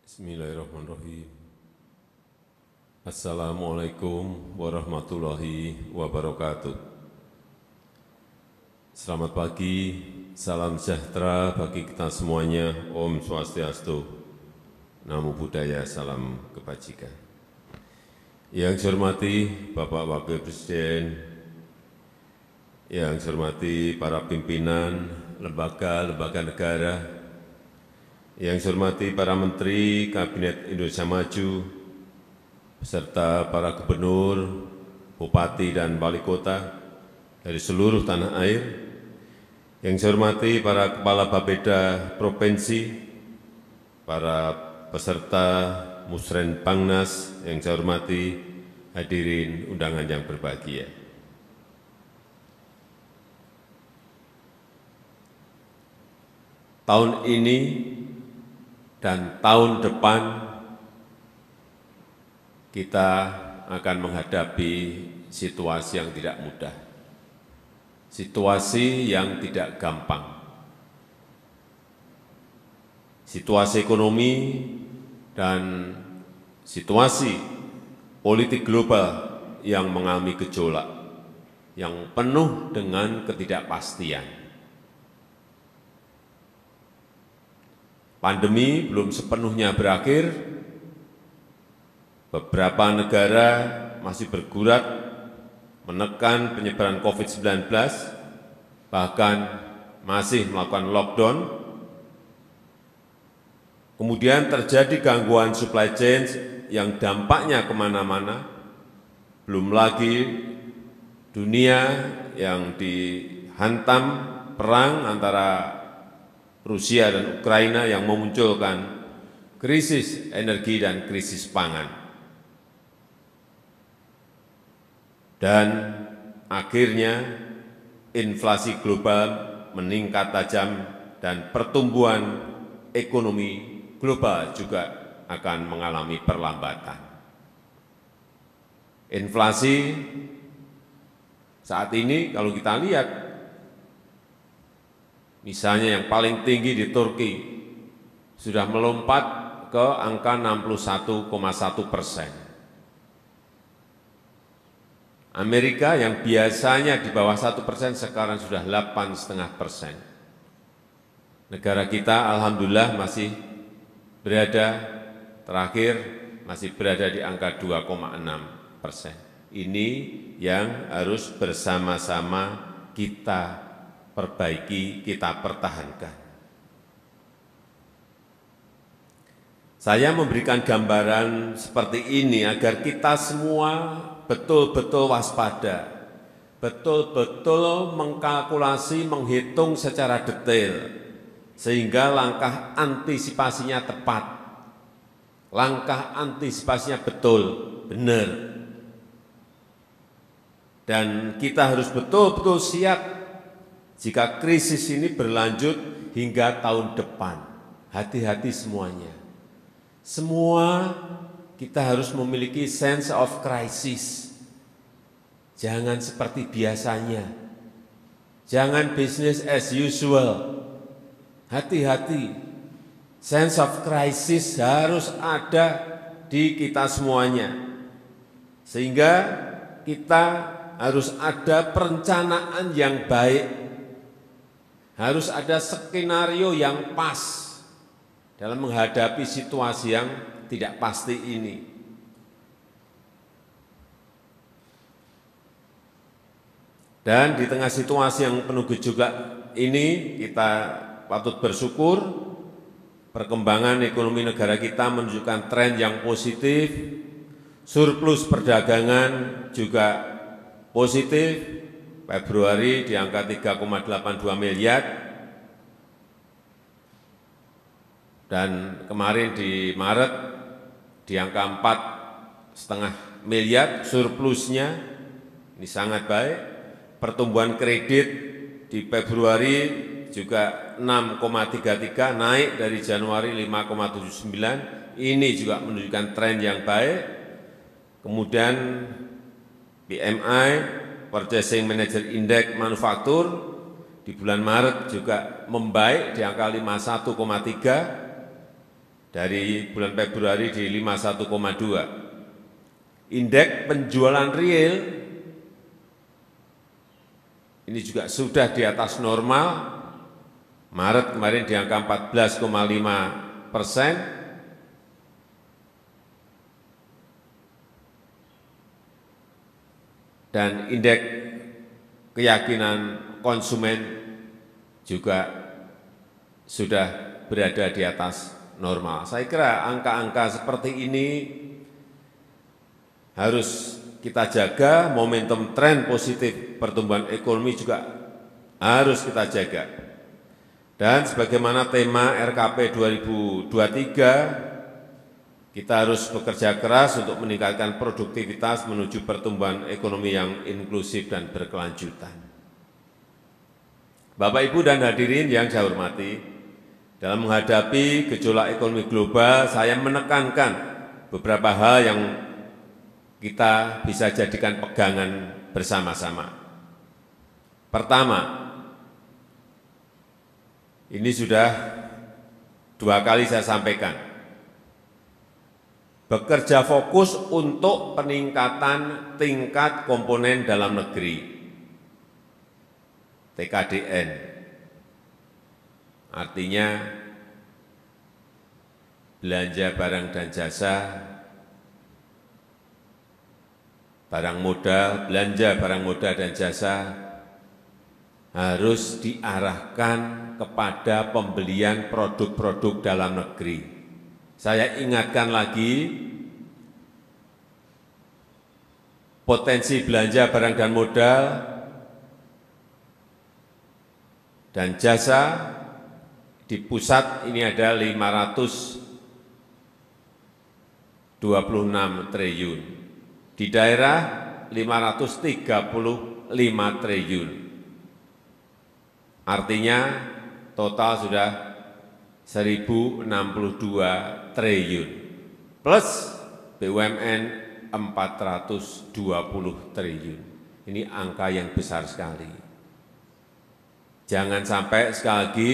Bismillahirrahmanirrahim. Assalamualaikum warahmatullahi wabarakatuh. Selamat pagi, salam sejahtera bagi kita semuanya. Om Swastiastu, Namo Buddhaya, salam kebajikan. Yang saya hormati Bapak Wakil Presiden, yang saya hormati para pimpinan lembaga-lembaga negara, yang saya hormati para Menteri Kabinet Indonesia Maju, beserta para gubernur, bupati, dan wali kota dari seluruh tanah air, yang saya hormati para kepala bapeda provinsi, para peserta Musren Bangnas, yang saya hormati hadirin undangan yang berbahagia. Tahun ini dan tahun depan kita akan menghadapi situasi yang tidak mudah, situasi yang tidak gampang, situasi ekonomi dan situasi politik global yang mengalami gejolak, yang penuh dengan ketidakpastian. Pandemi belum sepenuhnya berakhir, beberapa negara masih bergurat menekan penyebaran COVID-19, bahkan masih melakukan lockdown. Kemudian terjadi gangguan supply chain yang dampaknya kemana-mana, belum lagi dunia yang dihantam perang antara Rusia dan Ukraina yang memunculkan krisis energi dan krisis pangan. Dan akhirnya inflasi global meningkat tajam dan pertumbuhan ekonomi global juga akan mengalami perlambatan. Inflasi saat ini kalau kita lihat, misalnya yang paling tinggi di Turki sudah melompat ke angka 61,1%. Amerika yang biasanya di bawah 1% sekarang sudah 8,5%. Negara kita alhamdulillah masih berada terakhir masih berada di angka 2,6%. Ini yang harus bersama-sama kita perbaiki, kita pertahankan. Saya memberikan gambaran seperti ini agar kita semua betul-betul waspada, betul-betul mengkalkulasi, menghitung secara detail, sehingga langkah antisipasinya tepat, langkah antisipasinya betul, benar. Dan kita harus betul-betul siap jika krisis ini berlanjut hingga tahun depan. Hati-hati semuanya. Semua kita harus memiliki sense of crisis. Jangan seperti biasanya. Jangan business as usual. Hati-hati. Sense of crisis harus ada di kita semuanya. Sehingga kita harus ada perencanaan yang baik. Harus ada skenario yang pas dalam menghadapi situasi yang tidak pasti ini. Dan di tengah situasi yang penuh gejolak ini, kita patut bersyukur perkembangan ekonomi negara kita menunjukkan tren yang positif, surplus perdagangan juga positif. Februari di angka 3,82 miliar, dan kemarin di Maret di angka 4,5 miliar surplusnya, ini sangat baik. Pertumbuhan kredit di Februari juga 6,33, naik dari Januari 5,79, ini juga menunjukkan tren yang baik. Kemudian PMI, Purchasing Manager Index Manufaktur, di bulan Maret juga membaik di angka 51,3, dari bulan Februari di 51,2. Indeks penjualan real ini juga sudah di atas normal. Maret kemarin di angka 14,5%. Dan indeks keyakinan konsumen juga sudah berada di atas normal. Saya kira angka-angka seperti ini harus kita jaga, momentum tren positif pertumbuhan ekonomi juga harus kita jaga. Dan sebagaimana tema RKP 2023, kita harus bekerja keras untuk meningkatkan produktivitas menuju pertumbuhan ekonomi yang inklusif dan berkelanjutan. Bapak, Ibu, dan hadirin yang saya hormati, dalam menghadapi gejolak ekonomi global, saya menekankan beberapa hal yang kita bisa jadikan pegangan bersama-sama. Pertama, ini sudah 2 kali saya sampaikan, bekerja fokus untuk peningkatan tingkat komponen dalam negeri, TKDN. Artinya belanja barang dan jasa, barang modal, belanja barang modal dan jasa harus diarahkan kepada pembelian produk-produk dalam negeri. Saya ingatkan lagi, potensi belanja barang dan modal dan jasa di pusat ini ada 526 triliun, di daerah 535 triliun. Artinya total sudah 1.062 triliun, plus BUMN 420 triliun. Ini angka yang besar sekali. Jangan sampai sekali lagi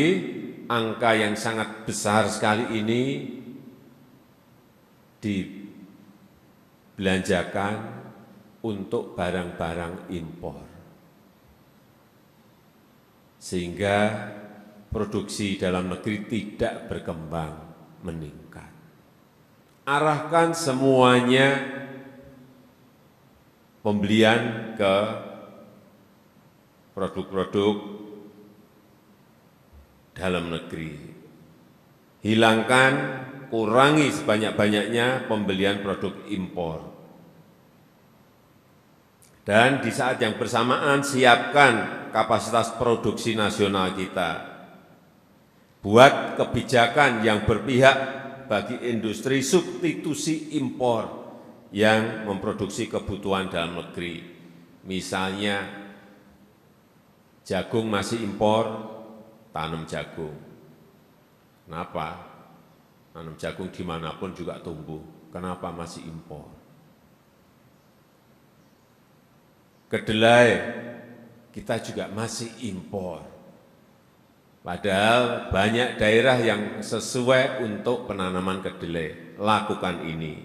angka yang sangat besar sekali ini dibelanjakan untuk barang-barang impor, sehingga produksi dalam negeri tidak berkembang meningkat. Arahkan semuanya pembelian ke produk-produk dalam negeri. Hilangkan, kurangi sebanyak-banyaknya pembelian produk impor. Dan di saat yang bersamaan siapkan kapasitas produksi nasional kita. Buat kebijakan yang berpihak bagi industri substitusi impor yang memproduksi kebutuhan dalam negeri. Misalnya jagung masih impor, tanam jagung. Kenapa? Tanam jagung dimanapun juga tumbuh. Kenapa masih impor? Kedelai kita juga masih impor. Padahal banyak daerah yang sesuai untuk penanaman kedelai. Lakukan ini.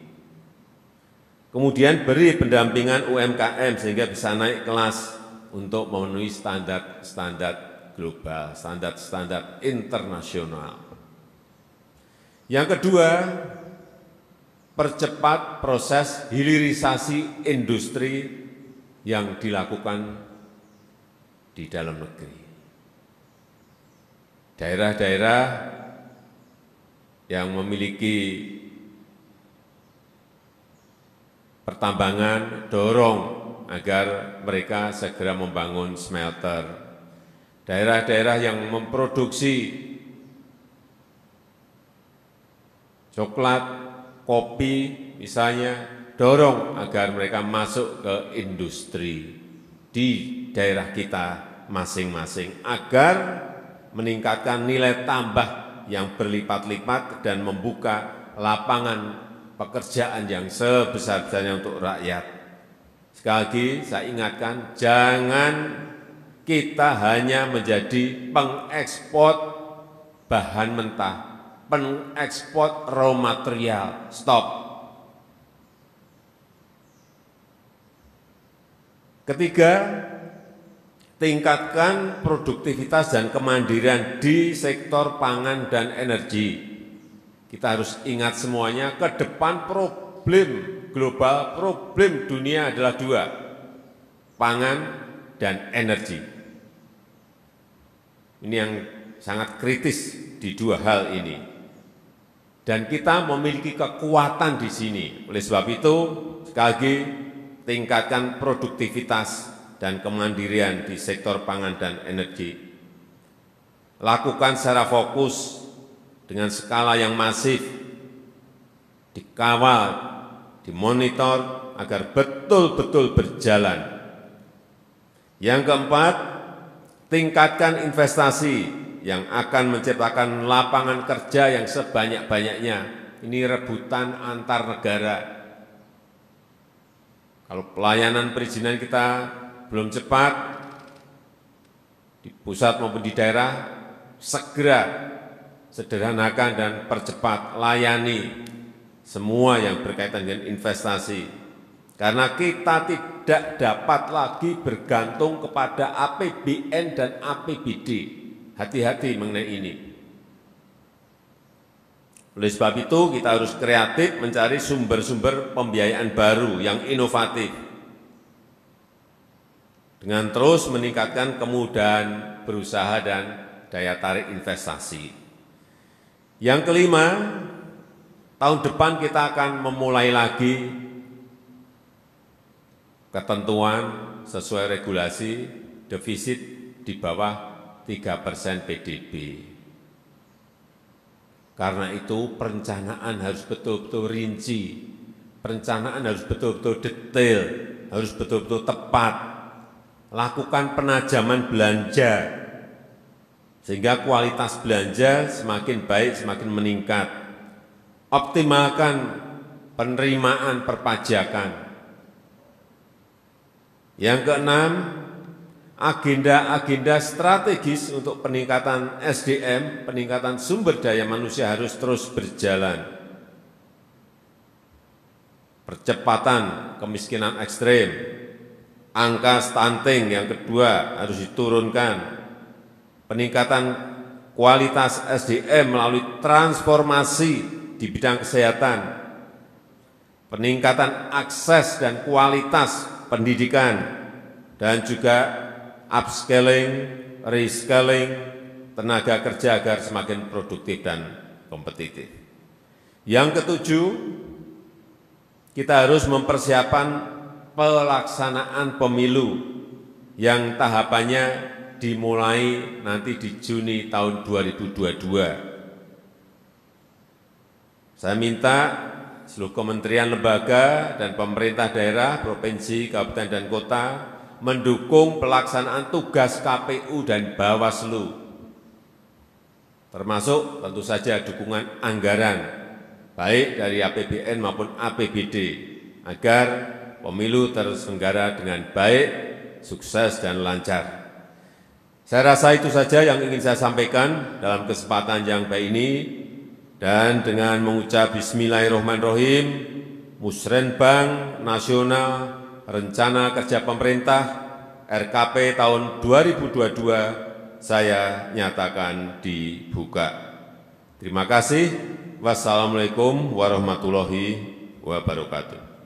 Kemudian beri pendampingan UMKM sehingga bisa naik kelas untuk memenuhi standar-standar global, standar-standar internasional. Yang kedua, percepat proses hilirisasi industri yang dilakukan di dalam negeri. Daerah-daerah yang memiliki pertambangan, dorong agar mereka segera membangun smelter. Daerah-daerah yang memproduksi coklat, kopi misalnya, dorong agar mereka masuk ke industri di daerah kita masing-masing agar meningkatkan nilai tambah yang berlipat-lipat dan membuka lapangan pekerjaan yang sebesar-besarnya untuk rakyat. Sekali lagi saya ingatkan, jangan kita hanya menjadi pengekspor bahan mentah, pengekspor raw material, stop. Ketiga, tingkatkan produktivitas dan kemandirian di sektor pangan dan energi. Kita harus ingat semuanya, ke depan problem global, problem dunia adalah dua, pangan dan energi. Ini yang sangat kritis di dua hal ini. Dan kita memiliki kekuatan di sini. Oleh sebab itu, sekali lagi, tingkatkan produktivitas dan kemandirian di sektor pangan dan energi. Lakukan secara fokus dengan skala yang masif, dikawal, dimonitor agar betul-betul berjalan. Yang keempat, tingkatkan investasi yang akan menciptakan lapangan kerja yang sebanyak-banyaknya. Ini rebutan antar negara. Kalau pelayanan perizinan kita belum cepat, di pusat maupun di daerah, segera sederhanakan dan percepat, layani semua yang berkaitan dengan investasi. Karena kita tidak dapat lagi bergantung kepada APBN dan APBD. Hati-hati mengenai ini. Oleh sebab itu, kita harus kreatif mencari sumber-sumber pembiayaan baru yang inovatif, dengan terus meningkatkan kemudahan berusaha dan daya tarik investasi. Yang kelima, tahun depan kita akan memulai lagi ketentuan sesuai regulasi defisit di bawah 3% PDB. Karena itu perencanaan harus betul-betul rinci, perencanaan harus betul-betul detail, harus betul-betul tepat. Lakukan penajaman belanja, sehingga kualitas belanja semakin baik, semakin meningkat. Optimalkan penerimaan perpajakan. Yang keenam, agenda-agenda strategis untuk peningkatan SDM, peningkatan sumber daya manusia harus terus berjalan. Percepatan kemiskinan ekstrem, angka stunting yang kedua harus diturunkan. Peningkatan kualitas SDM melalui transformasi di bidang kesehatan. Peningkatan akses dan kualitas pendidikan, dan juga upscaling, reskilling tenaga kerja agar semakin produktif dan kompetitif. Yang ketujuh, kita harus mempersiapkan pelaksanaan pemilu yang tahapannya dimulai nanti di Juni tahun 2022. Saya minta seluruh kementerian, lembaga, dan pemerintah daerah, provinsi, kabupaten, dan kota mendukung pelaksanaan tugas KPU dan Bawaslu, termasuk tentu saja dukungan anggaran, baik dari APBN maupun APBD, agar pemilu terselenggara dengan baik, sukses, dan lancar. Saya rasa itu saja yang ingin saya sampaikan dalam kesempatan yang baik ini. Dan dengan mengucap Bismillahirrahmanirrahim, Musrenbang Nasional Rencana Kerja Pemerintah RKP tahun 2022 saya nyatakan dibuka. Terima kasih. Wassalamualaikum warahmatullahi wabarakatuh.